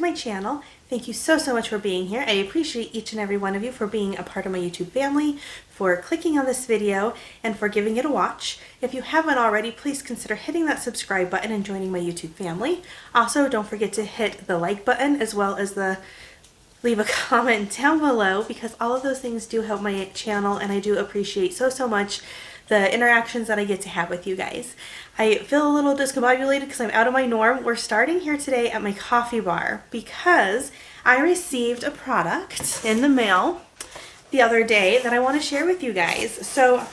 my channel. Thank you so much for being here. I appreciate each and every one of you for being a part of my YouTube family, for clicking on this video, and for giving it a watch. If you haven't already, please consider hitting that subscribe button and joining my YouTube family. Also, don't forget to hit the like button as well as leave a comment down below, because all of those things do help my channel, and I do appreciate so much the interactions that I get to have with you guys. I feel a little discombobulated because I'm out of my norm. We're starting here today at my coffee bar because I received a product in the mail the other day that I want to share with you guys. So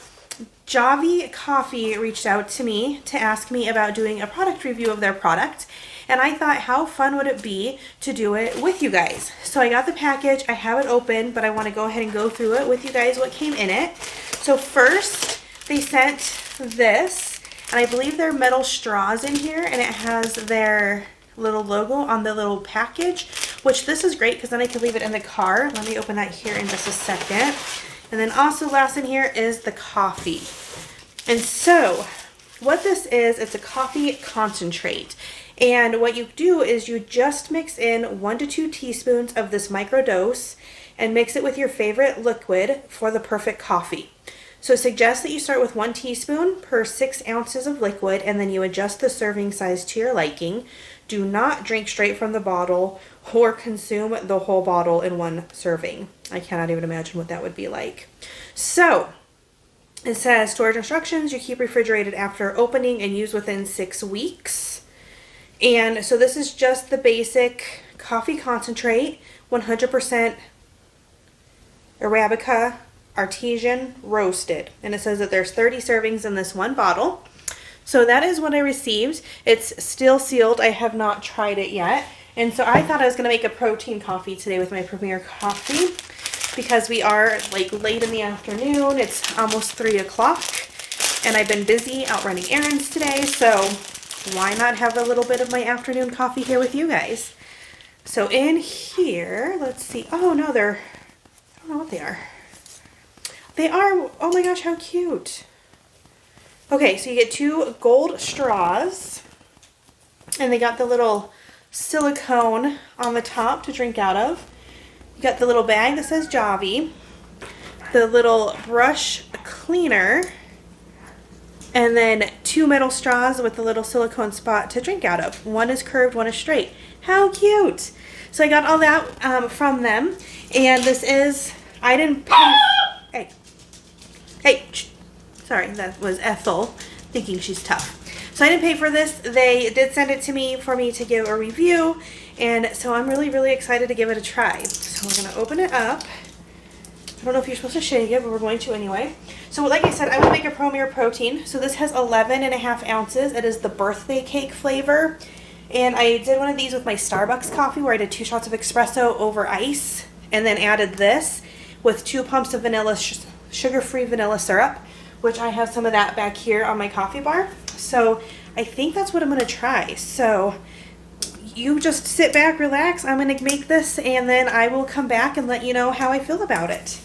Javy Coffee reached out to me to ask me about doing a product review of their product, and I thought, how fun would it be to do it with you guys? So I got the package, I have it open, but I want to go ahead and go through it with you guys, what came in it. So first, they sent this, and I believe they're metal straws in here, and it has their little logo on the little package, which this is great because then I can leave it in the car. Let me open that here in just a second. And then also last in here is the coffee. And so what this is, it's a coffee concentrate. And what you do is you just mix in 1 to 2 teaspoons of this microdose and mix it with your favorite liquid for the perfect coffee. So it suggests that you start with 1 teaspoon per 6 ounces of liquid, and then you adjust the serving size to your liking. Do not drink straight from the bottle or consume the whole bottle in one serving. I cannot even imagine what that would be like. So it says storage instructions: you keep refrigerated after opening and use within 6 weeks. And so this is just the basic coffee concentrate, 100% Arabica, artisan roasted, and it says that there's 30 servings in this one bottle. So that is what I received. It's still sealed. I have not tried it yet, and so I thought I was going to make a protein coffee today with my Premier coffee because we are like late in the afternoon. It's almost 3 o'clock, and I've been busy out running errands today, so why not have a little bit of my afternoon coffee here with you guys? So in here, let's see. Oh no, I don't know what they are. They are, oh my gosh, how cute. Okay, so you get 2 gold straws, and they got the little silicone on the top to drink out of. You got the little bag that says Javy, the little brush cleaner, and then 2 metal straws with the little silicone spot to drink out of. One is curved, one is straight. How cute. So I got all that from them, and this is, I didn't pay, Hey, sorry, that was Ethel thinking she's tough. So I didn't pay for this. They did send it to me for me to give a review, and so I'm really excited to give it a try. So we're going to open it up. I don't know if you're supposed to shake it, but we're going to anyway. So like I said, I would make a Premier protein. So this has 11.5 ounces. It is the birthday cake flavor. And I did one of these with my Starbucks coffee where I did 2 shots of espresso over ice, and then added this with 2 pumps of vanilla sugar-free vanilla syrup, which I have some of that back here on my coffee bar. So I think that's what I'm going to try. So you just sit back, relax. I'm going to make this, and then I will come back and let you know how I feel about it.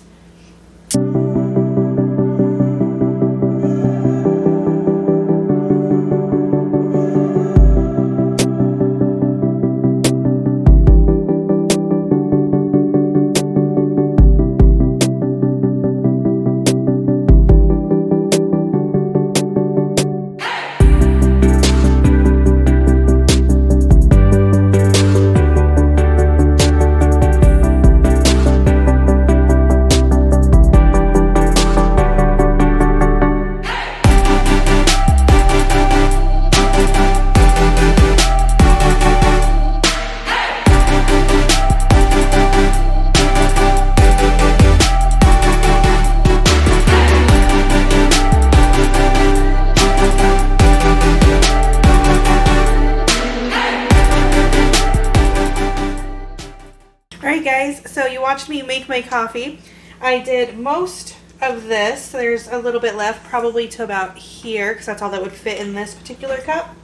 So you watched me make my coffee. I did most of this. There's a little bit left, probably to about here, because that's all that would fit in this particular cup.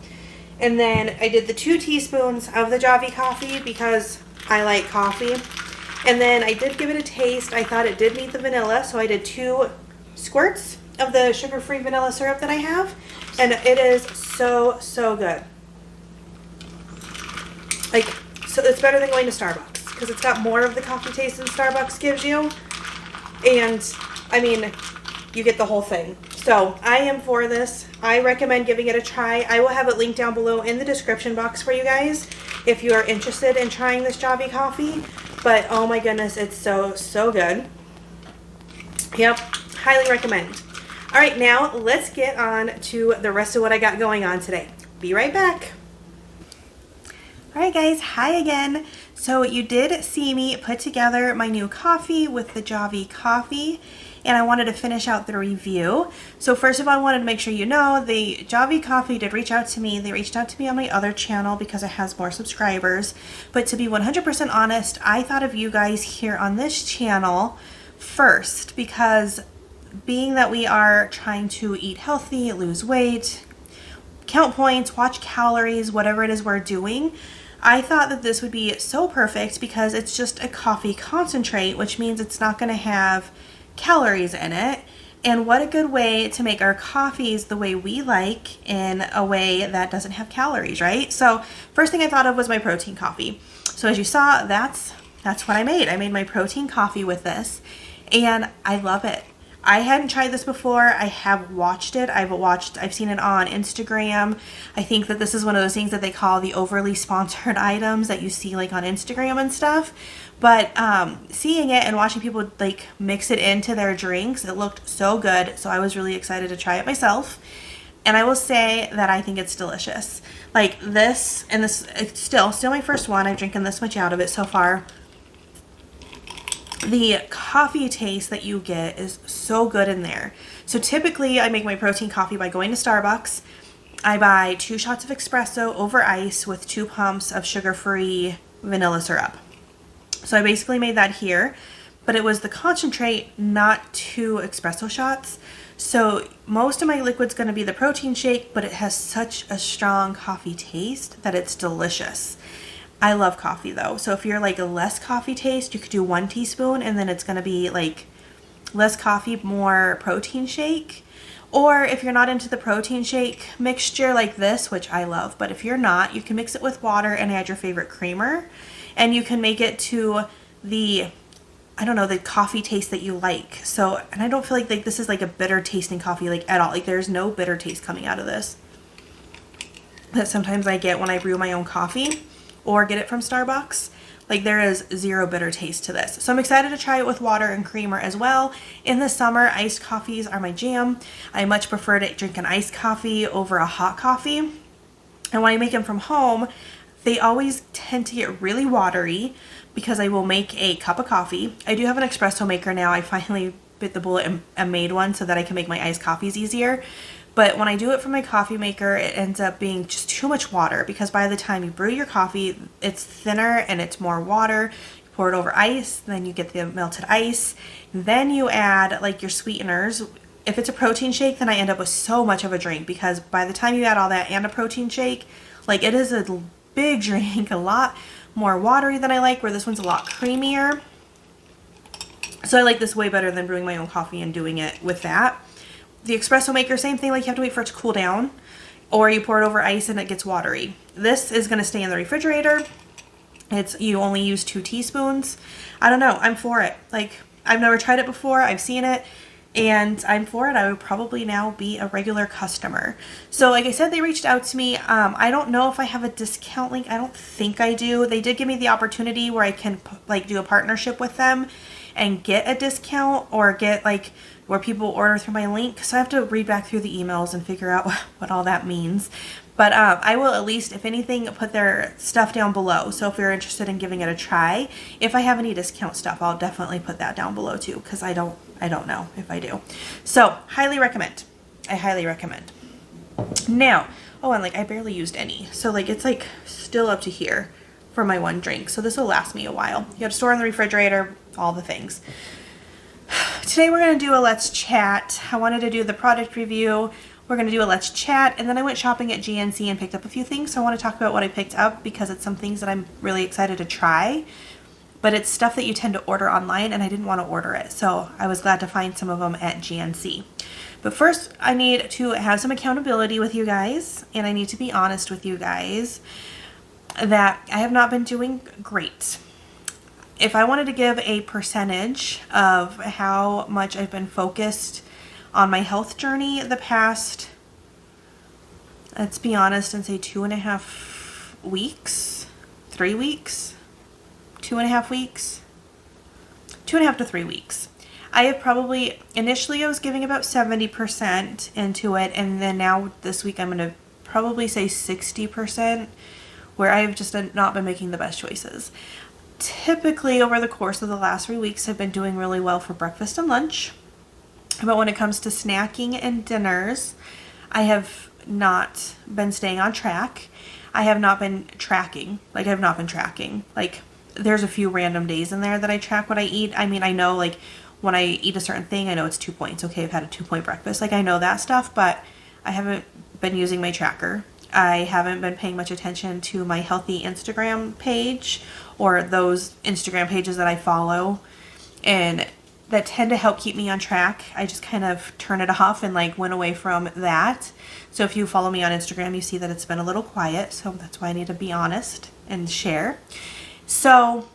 And then I did the 2 teaspoons of the Javy coffee because I like coffee. And then I did give it a taste. I thought it did meet the vanilla, so I did 2 squirts of the sugar-free vanilla syrup that I have. And it is so, so good. Like, So it's better than going to Starbucks because it's got more of the coffee taste than Starbucks gives you. And I mean, you get the whole thing. So I am for this. I recommend giving it a try. I will have it linked down below in the description box for you guys if you are interested in trying this Javy coffee. But oh my goodness, it's so, so good. Yep, highly recommend. All right, now let's get on to the rest of what I got going on today. Be right back. All right, guys, hi again. So you did see me put together my new coffee with the Javy Coffee, and I wanted to finish out the review. So first of all, I wanted to make sure you know the Javy Coffee did reach out to me. They reached out to me on my other channel because it has more subscribers. But to be 100% honest, I thought of you guys here on this channel first, because being that we are trying to eat healthy, lose weight, count points, watch calories, whatever it is we're doing, I thought that this would be so perfect because it's just a coffee concentrate, which means it's not going to have calories in it. And what a good way to make our coffees the way we like, in a way that doesn't have calories, right? So first thing I thought of was my protein coffee. So as you saw, that's what I made. I made my protein coffee with this, and I love it. I hadn't tried this before. I have watched it. I've seen it on Instagram. I think that this is one of those things that they call the overly sponsored items that you see like on Instagram and stuff. But seeing it and watching people like mix it into their drinks, it looked so good. So I was really excited to try it myself. And I will say that I think it's delicious. Like this, and this, it's still my first one. I've drinking this much out of it so far. The coffee taste that you get is so good in there. So typically I make my protein coffee by going to Starbucks. I buy 2 shots of espresso over ice with 2 pumps of sugar-free vanilla syrup. So I basically made that here, but it was the concentrate, not 2 espresso shots. So most of my liquid's going to be the protein shake, but it has such a strong coffee taste that it's delicious. I love coffee though. So if you're like a less coffee taste, you could do 1 teaspoon and then it's going to be like less coffee, more protein shake. Or if you're not into the protein shake mixture like this, which I love, but if you're not, you can mix it with water and add your favorite creamer, and you can make it to the, I don't know, the coffee taste that you like. So, and I don't feel like this is like a bitter tasting coffee like at all. Like there's no bitter taste coming out of this that sometimes I get when I brew my own coffee or get it from Starbucks. Like there is zero bitter taste to this. So I'm excited to try it with water and creamer as well. In the summer, iced coffees are my jam. I much prefer to drink an iced coffee over a hot coffee. And when I make them from home, they always tend to get really watery because I will make a cup of coffee. I do have an espresso maker now. I finally bit the bullet and made one so that I can make my iced coffees easier. But when I do it from my coffee maker, it ends up being just too much water because by the time you brew your coffee, it's thinner and it's more water. You pour it over ice, then you get the melted ice. Then you add like your sweeteners. If it's a protein shake, then I end up with so much of a drink because by the time you add all that and a protein shake, like it is a big drink, a lot more watery than I like, where this one's a lot creamier. So I like this way better than brewing my own coffee and doing it with that. The espresso maker, same thing, like you have to wait for it to cool down, or you pour it over ice and it gets watery. This is going to stay in the refrigerator. You only use 2 teaspoons. I don't know, I'm for it. Like I've never tried it before, I've seen it, and I'm for it. I would probably now be a regular customer. So like I said, they reached out to me. I don't know if I have a discount link. I don't think I do. They did give me the opportunity where I can like do a partnership with them and get a discount, or get like where people order through my link. So I have to read back through the emails and figure out what all that means. But I will at least, if anything, put their stuff down below. So if you're interested in giving it a try, if I have any discount stuff, I'll definitely put that down below too, because I don't know if I do. So highly recommend. I highly recommend. Now, oh, and like I barely used any. So like it's like still up to here for my 1 drink. So this will last me a while. You have to store in the refrigerator, all the things. Today we're going to do a let's chat. I wanted to do the product review. We're going to do a let's chat, and then I went shopping at GNC and picked up a few things. So I want to talk about what I picked up because it's some things that I'm really excited to try, but it's stuff that you tend to order online and I didn't want to order it. So I was glad to find some of them at GNC. But first I need to have some accountability with you guys, and I need to be honest with you guys. that I have not been doing great. If I wanted to give a percentage of how much I've been focused on my health journey the past, let's be honest and say 2.5 weeks, 3 weeks, 2.5 weeks, 2.5 to 3 weeks. I have probably, initially I was giving about 70% into it, and then now this week I'm going to probably say 60%, where I have just not been making the best choices. Typically over the course of the last 3 weeks I've been doing really well for breakfast and lunch, but when it comes to snacking and dinners, I have not been staying on track. I have not been tracking. Like, I've not been tracking. Like, there's a few random days in there that I track what I eat. I mean, I know, like, when I eat a certain thing, I know it's 2 points. Okay, I've had a 2-point breakfast. Like, I know that stuff, but I haven't been using my tracker. I haven't been paying much attention to my healthy Instagram page or those Instagram pages that I follow and that tend to help keep me on track. I just kind of turn it off and like went away from that. So if you follow me on Instagram, you see that it's been a little quiet. So that's why I need to be honest and share. So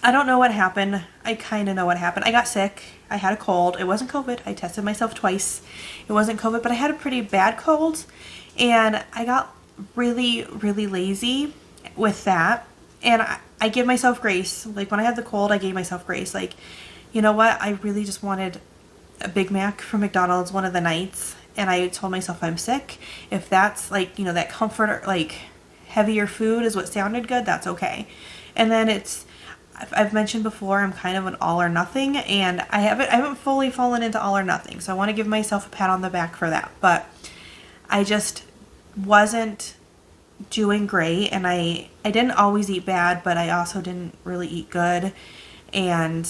I don't know what happened. I kind of know what happened. I got sick. I had a cold. It wasn't COVID. I tested myself twice. It wasn't COVID, but I had a pretty bad cold. And I got really, really lazy with that. And I give myself grace. Like, when I had the cold, I gave myself grace. Like, you know what? I really just wanted a Big Mac from McDonald's one of the nights. And I told myself I'm sick. If that's like, you know, that comfort, like heavier food is what sounded good, that's okay. And then I've mentioned before, I'm kind of an all or nothing, and I haven't fully fallen into all or nothing. So I want to give myself a pat on the back for that. But I just wasn't doing great, and I didn't always eat bad, but I also didn't really eat good. And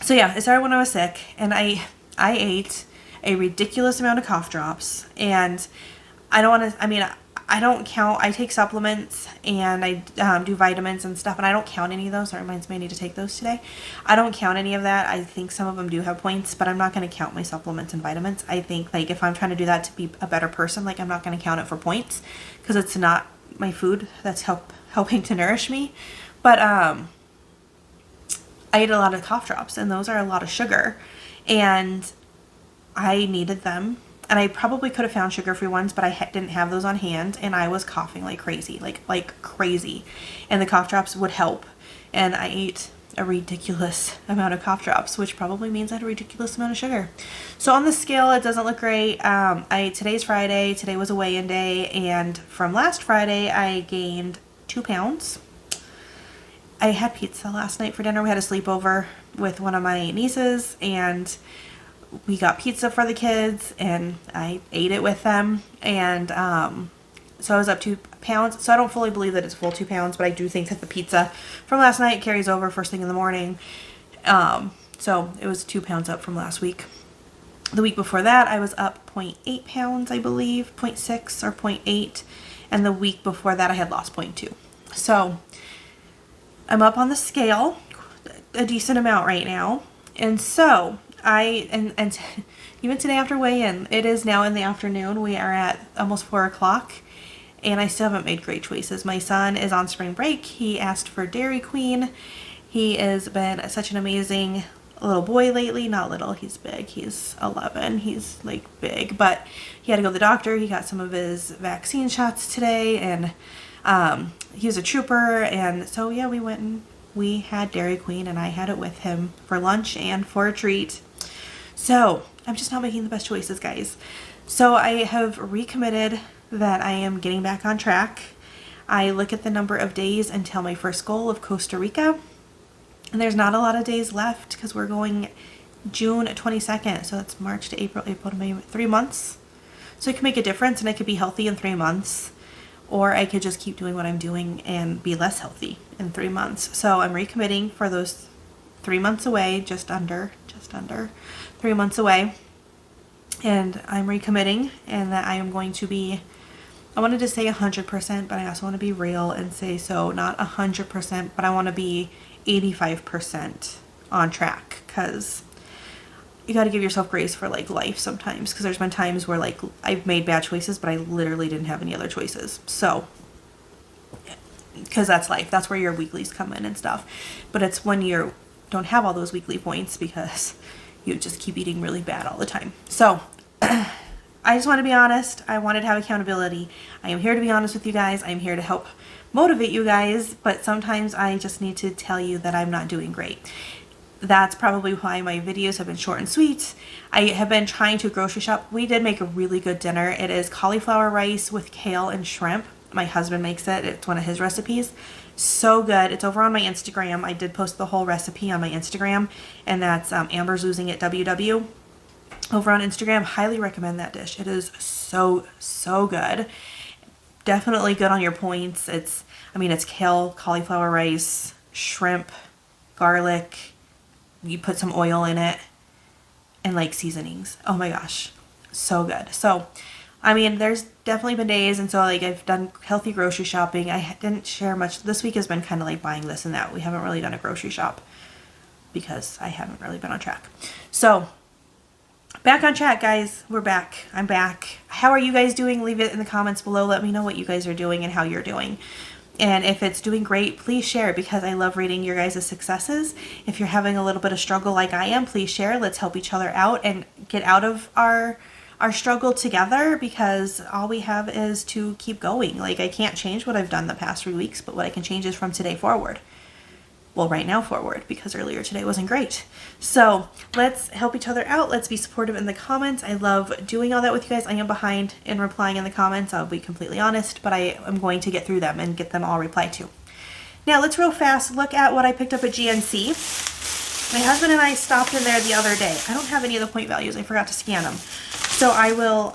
so yeah, it started when I was sick, and I ate a ridiculous amount of cough drops. And I don't want to, I mean, I don't count, I take supplements and I do vitamins and stuff, and I don't count any of those. That reminds me, I need to take those today. I don't count any of that. I think some of them do have points, but I'm not going to count my supplements and vitamins. I think, like, if I'm trying to do that to be a better person, like, I'm not going to count it for points because it's not my food that's helping to nourish me. But I ate a lot of cough drops, and those are a lot of sugar, and I needed them. And I probably could have found sugar-free ones, but I didn't have those on hand, and I was coughing like crazy, like crazy. And the cough drops would help. And I ate a ridiculous amount of cough drops, which probably means I had a ridiculous amount of sugar. So on the scale, it doesn't look great. Today's Friday. Today was a weigh-in day, and from last Friday, I gained 2 pounds. I had pizza last night for dinner. We had a sleepover with one of my nieces, and we got pizza for the kids, and I ate it with them. And so I was up 2 pounds. So I don't fully believe that it's full 2 pounds, but I do think that the pizza from last night carries over first thing in the morning. So it was 2 pounds up from last week. The week before that, I was up 0.8 pounds, I believe, 0.6 or 0.8. And the week before that, I had lost 0.2. So I'm up on the scale a decent amount right now. And so and even today after weigh-in, it is now in the afternoon. We are at almost 4 o'clock, and I still haven't made great choices. My son is on spring break. He asked for Dairy Queen. He has been such an amazing little boy lately. Not little, he's big. He's 11. He's like big, but he had to go to the doctor. He got some of his vaccine shots today, and he was a trooper. And so yeah, we went and we had Dairy Queen, and I had it with him for lunch and for a treat. So I'm just not making the best choices, guys. So I have recommitted that I am getting back on track. I look at the number of days until my first goal of Costa Rica, and there's not a lot of days left because we're going June 22nd. So that's March to April to May, 3 months. So it can make a difference, and I could be healthy in 3 months, or I could just keep doing what I'm doing and be less healthy in 3 months. So I'm recommitting for those 3 months away, just under 3 months away. And I'm recommitting, and that I am going to be, I wanted to say 100%, but I also want to be real and say, so not 100%, but I want to be 85% on track, because you got to give yourself grace for like life sometimes, because there's been times where like I've made bad choices, but I literally didn't have any other choices. So because that's life. That's where your weeklies come in and stuff. But it's when you don't have all those weekly points because you just keep eating really bad all the time. So I just want to be honest. I wanted to have accountability. I am here to be honest with you guys. I am here to help motivate you guys, but sometimes I just need to tell you that I'm not doing great. That's probably why my videos have been short and sweet. I have been trying to grocery shop. We did make a really good dinner. It is cauliflower rice with kale and shrimp. My husband makes it. It's one of his recipes. So good. It's over on my Instagram. I did post the whole recipe on my Instagram, and that's Amber's Oozing It WW over on Instagram. Highly recommend that dish. It is so good. Definitely good on your points. It's kale, cauliflower rice, shrimp, garlic. You put some oil in it and like seasonings. Oh my gosh. So good. So, there's definitely been days, and so like I've done healthy grocery shopping. I didn't share much. This week has been kind of like buying this and that. We haven't really done a grocery shop because I haven't really been on track. So, back on track, guys. We're back. I'm back. How are you guys doing? Leave it in the comments below. Let me know what you guys are doing and how you're doing. And if it's doing great, please share, because I love reading your guys' successes. If you're having a little bit of struggle like I am, please share. Let's help each other out and get out of our struggle together, because all we have is to keep going. Like, I can't change what I've done the past 3 weeks, but what I can change is from today forward. Well, right now forward, because earlier today wasn't great. So let's help each other out. Let's be supportive in the comments. I love doing all that with you guys. I am behind in replying in the comments. I'll be completely honest, but I am going to get through them and get them all replied to. Now let's real fast look at what I picked up at GNC. My husband and I stopped in there the other day. I don't have any of the point values. I forgot to scan them. So I will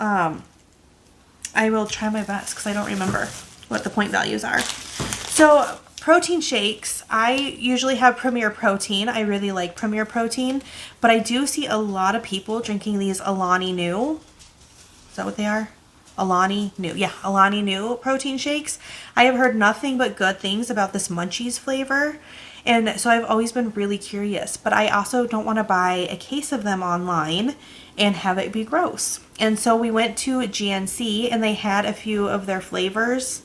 try my best because I don't remember what the point values are. So protein shakes, I usually have Premier Protein. I really like Premier Protein, but I do see a lot of people drinking these Alani New. Is that what they are? Alani New. Yeah, Alani New protein shakes. I have heard nothing but good things about this Munchies flavor, and so I've always been really curious, but I also don't want to buy a case of them online and have it be gross. And so we went to GNC, and they had a few of their flavors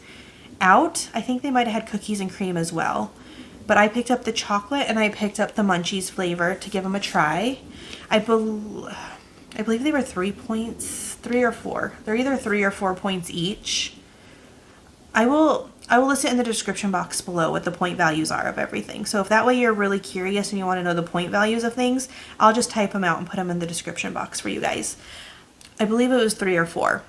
out. I think they might have had cookies and cream as well, but I picked up the chocolate and I picked up the Munchies flavor to give them a try. I believe they were 3 points, 3 or 4. They're either 3 or 4 points each. I will list it in the description box below what the point values are of everything. So if that way you're really curious and you want to know the point values of things, I'll just type them out and put them in the description box for you guys. I believe it was 3 or 4.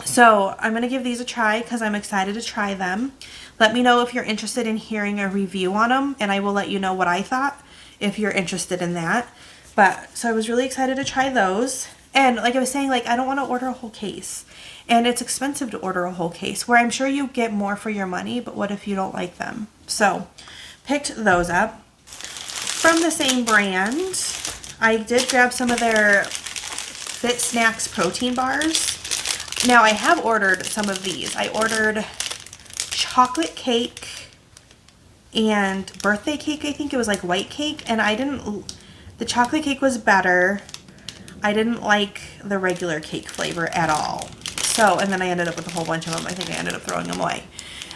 So I'm going to give these a try because I'm excited to try them. Let me know if you're interested in hearing a review on them, and I will let you know what I thought if you're interested in that. So I was really excited to try those. And like I was saying, like, I don't want to order a whole case. And it's expensive to order a whole case, where I'm sure you get more for your money, but what if you don't like them? So picked those up. From the same brand, I did grab some of their Fit Snacks protein bars. Now, I have ordered some of these. I ordered chocolate cake and birthday cake. I think it was like white cake, and the chocolate cake was better. I didn't like the regular cake flavor at all. So, and then I ended up with a whole bunch of them. I think I ended up throwing them away.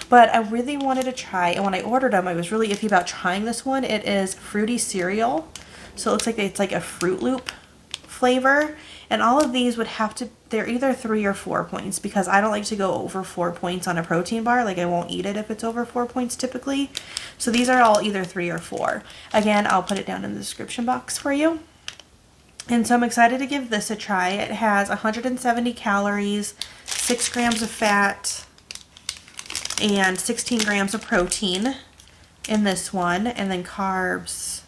But I really wanted to try, and when I ordered them, I was really iffy about trying this one. It is fruity cereal. So it looks like it's like a Fruit Loop flavor. And all of these they're either 3 or 4 points, because I don't like to go over 4 points on a protein bar. Like, I won't eat it if it's over 4 points typically. So these are all either 3 or 4. Again, I'll put it down in the description box for you. And so I'm excited to give this a try. It has 170 calories, 6 grams of fat, and 16 grams of protein in this one. And then carbs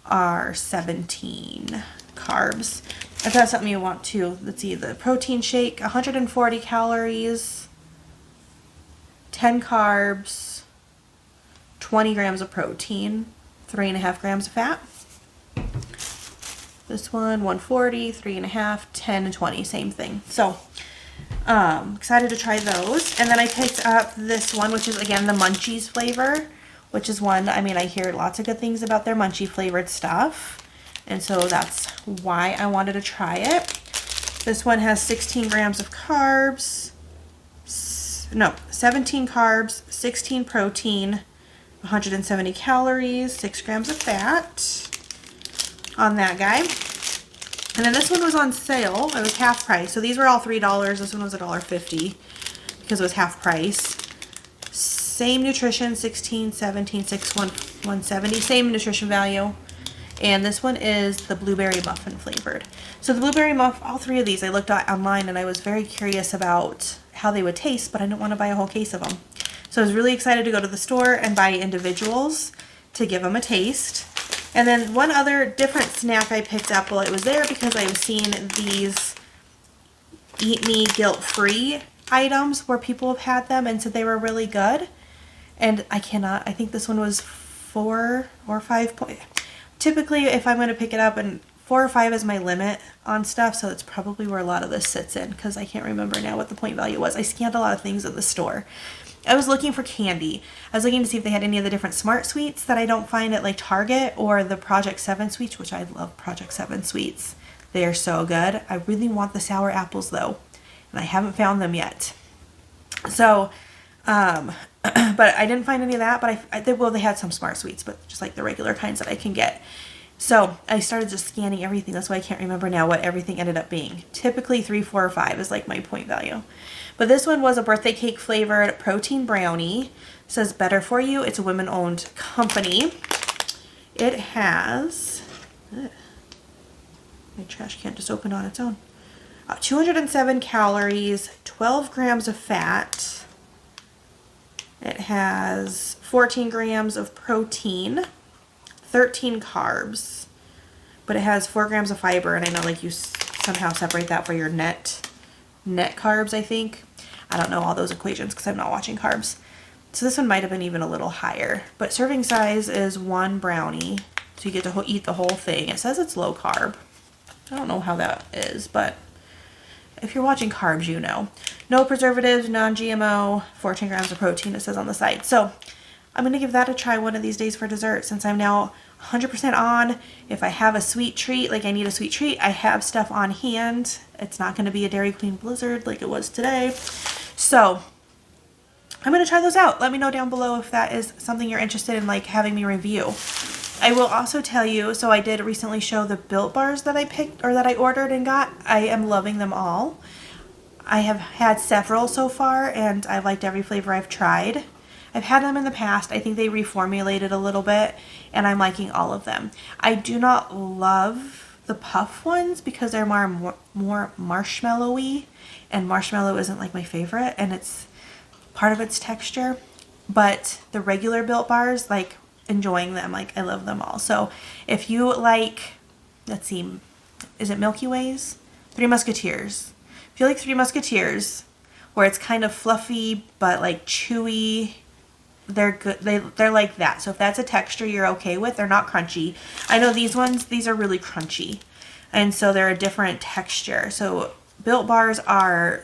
are 17 carbs. If that's something you want to, let's see, the protein shake, 140 calories, 10 carbs, 20 grams of protein, 3.5 grams of fat. This one, 140, 3.5, 10, and 20, same thing. So, excited to try those. And then I picked up this one, which is, again, the Munchies flavor, which is one, I hear lots of good things about their Munchie flavored stuff. And so that's why I wanted to try it. This one has 16 grams of carbs, no, 17 carbs, 16 protein, 170 calories, 6 grams of fat on that guy. And then this one was on sale. It was half price. So these were all $3. This one was $1.50 because it was half price. Same nutrition, 16, 17, 6, 170. Same nutrition value. And this one is the blueberry muffin flavored. So the blueberry muffin, all three of these I looked at online and I was very curious about how they would taste, but I didn't want to buy a whole case of them. So I was really excited to go to the store and buy individuals to give them a taste. And then one other different snack I picked up while it was there, because I was seeing these Eat Me Guilt-Free items where people have had them and said they were really good. And I think this one was 4 or 5 points. Typically, if I'm going to pick it up, and 4 or 5 is my limit on stuff, so it's probably where a lot of this sits in, because I can't remember now what the point value was. I scanned a lot of things at the store. I was looking for candy. I was looking to see if they had any of the different Smart Sweets that I don't find at like Target, or the Project 7 sweets, which I love Project 7 sweets. They are so good. I really want the sour apples though, and I haven't found them yet. So, but I didn't find any of that, but they had some Smart Sweets, but just like the regular kinds that I can get. So I started just scanning everything. That's why I can't remember now what everything ended up being. Typically 3, 4, or 5 is like my point value. But this one was a birthday cake flavored protein brownie. It says better for you. It's a women-owned company. It has, my trash can't just open on its own. 207 calories, 12 grams of fat. It has 14 grams of protein, 13 carbs, but it has 4 grams of fiber, and I know like you somehow separate that for your net carbs, I think. I don't know all those equations because I'm not watching carbs. So this one might have been even a little higher, but serving size is 1 brownie, so you get to eat the whole thing. It says it's low carb. I don't know how that is, but if you're watching carbs, you know. No preservatives, non-GMO, 14 grams of protein, it says on the side. So I'm going to give that a try one of these days for dessert, since I'm now 100% on. If I have a sweet treat, like I need a sweet treat, I have stuff on hand. It's not going to be a Dairy Queen Blizzard like it was today. So I'm going to try those out. Let me know down below if that is something you're interested in, like having me review. I will also tell you, so I did recently show the Built Bars that I picked, or that I ordered and got. I am loving them all. I have had several so far, and I've liked every flavor I've tried. I've had them in the past. I think they reformulated a little bit, and I'm liking all of them. I do not love the puff ones because they're more marshmallowy, and marshmallow isn't like my favorite, and it's part of its texture. But the regular Built Bars, like, enjoying them. Like, I love them all. So if you like, let's see, is it Milky Ways? Three Musketeers. If you like Three Musketeers, where it's kind of fluffy but like chewy, they're good. They're like that. So if that's a texture you're okay with, they're not crunchy. I know these ones, these are really crunchy, and so they're a different texture. So Built Bars are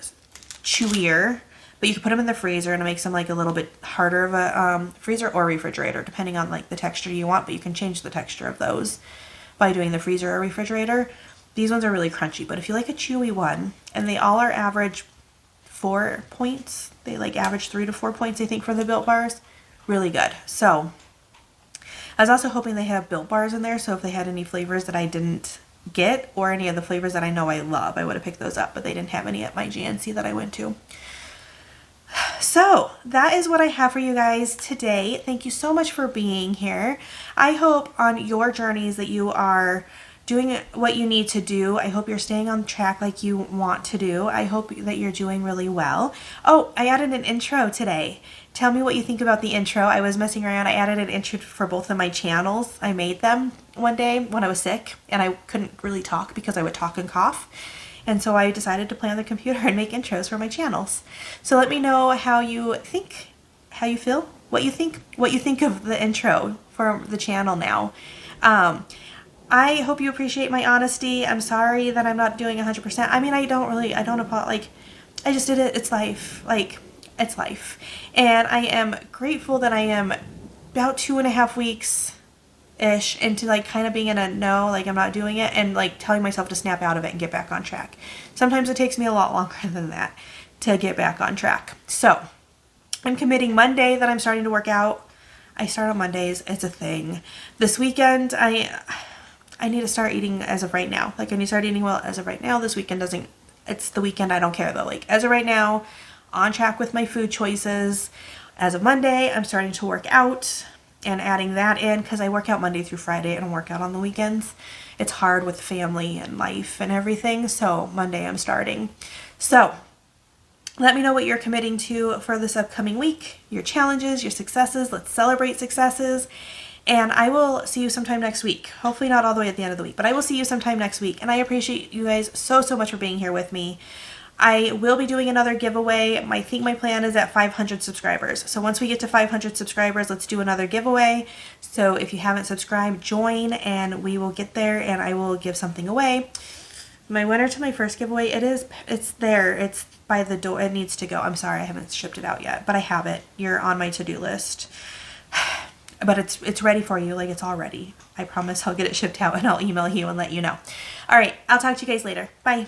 chewier, but you can put them in the freezer, and it makes them like a little bit harder of a freezer or refrigerator, depending on like the texture you want. But you can change the texture of those by doing the freezer or refrigerator. These ones are really crunchy, but if you like a chewy one, and they all are average 4 points, they like average 3 to 4 points, I think, for the Built Bars. Really good. So I was also hoping they have Built Bars in there, so if they had any flavors that I didn't get, or any of the flavors that I know I love, I would have picked those up, but they didn't have any at my GNC that I went to. So that is what I have for you guys today. Thank you so much for being here. I hope on your journeys that you are doing what you need to do. I hope you're staying on track like you want to do. I hope that you're doing really well. Oh, I added an intro today. Tell me what you think about the intro. I was messing around. I added an intro for both of my channels. I made them one day when I was sick and I couldn't really talk because I would talk and cough. And so I decided to play on the computer and make intros for my channels. So let me know how you think, how you feel, what you think of the intro for the channel now. I hope you appreciate my honesty. I'm sorry that I'm not doing 100%. I mean, I don't apologize. Like, I just did it. It's life. Like, it's life. And I am grateful that I am about 2.5 weeks-ish into like kind of being in a no, like I'm not doing it, and like telling myself to snap out of it and get back on track. Sometimes it takes me a lot longer than that to get back on track. So I'm committing Monday that I'm starting to work out. I start on Mondays. It's a thing. This weekend, I need to start eating as of right now. Like, I need to start eating well as of right now. This weekend doesn't, it's the weekend, I don't care though. Like, as of right now, on track with my food choices. As of Monday, I'm starting to work out and adding that in because I work out Monday through Friday and work out on the weekends. It's hard with family and life and everything. So Monday I'm starting. So let me know what you're committing to for this upcoming week, your challenges, your successes. Let's celebrate successes. And I will see you sometime next week. Hopefully not all the way at the end of the week, but I will see you sometime next week. And I appreciate you guys so much for being here with me. I will be doing another giveaway. I think my plan is at 500 subscribers. So once we get to 500 subscribers, let's do another giveaway. So if you haven't subscribed, join and we will get there and I will give something away. My winner to my first giveaway, it's there. It's by the door. It needs to go. I'm sorry, I haven't shipped it out yet, but I have it. You're on my to-do list. But it's ready for you. Like, it's all ready. I promise I'll get it shipped out and I'll email you and let you know. All right, I'll talk to you guys later. Bye.